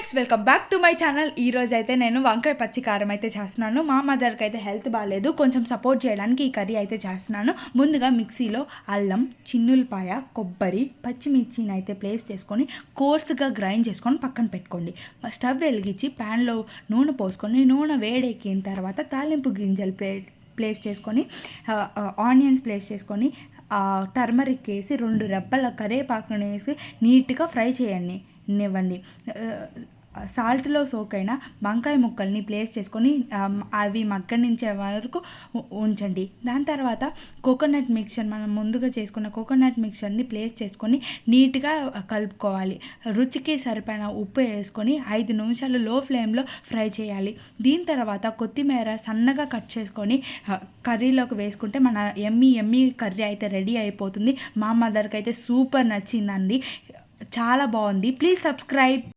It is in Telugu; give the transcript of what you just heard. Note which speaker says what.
Speaker 1: Friends, welcome back to my channel. ఈరోజు అయితే నేను వంకాయ పచ్చి కారం అయితే చేస్తున్నాను. మా మదర్కి అయితే హెల్త్ బాగాలేదు, కొంచెం సపోర్ట్ చేయడానికి ఈ కర్రీ అయితే చేస్తున్నాను. ముందుగా మిక్సీలో అల్లం, చిన్నులపాయ, కొబ్బరి, పచ్చిమిర్చిని అయితే ప్లేస్ చేసుకొని కోర్సుగా గ్రైండ్ చేసుకొని పక్కన పెట్టుకోండి. స్టవ్ వెలిగించి ప్యాన్లో నూనె పోసుకొని నూనె వేడెక్కిన తర్వాత తాలింపు గింజలు ప్లేస్ చేసుకొని ఆనియన్స్ ప్లేస్ చేసుకొని టర్మరిక్ వేసి 2 రెబ్బల కరివేపాకుని వేసి నీట్గా ఫ్రై చేయండి నివ్వండి. సాల్ట్లో సోక్ అయిన వంకాయ ముక్కల్ని ప్లేస్ చేసుకొని అవి మగ్గనించే వరకు ఉంచండి. దాని తర్వాత కోకోనట్ మిక్చర్, మనం ముందుగా చేసుకున్న కోకోనట్ మిక్చర్ని ప్లేస్ చేసుకొని నీట్గా కలుపుకోవాలి. రుచికి సరిపడిన ఉప్పు వేసుకొని 5 నిమిషాలు లో ఫ్లేమ్లో ఫ్రై చేయాలి. దీని తర్వాత కొత్తిమీర సన్నగా కట్ చేసుకొని కర్రీలోకి వేసుకుంటే మన ఎమ్మీ కర్రీ అయితే రెడీ అయిపోతుంది. మా మదర్కి అయితే సూపర్ నచ్చిందండి, చాలా బాగుంది. Please subscribe.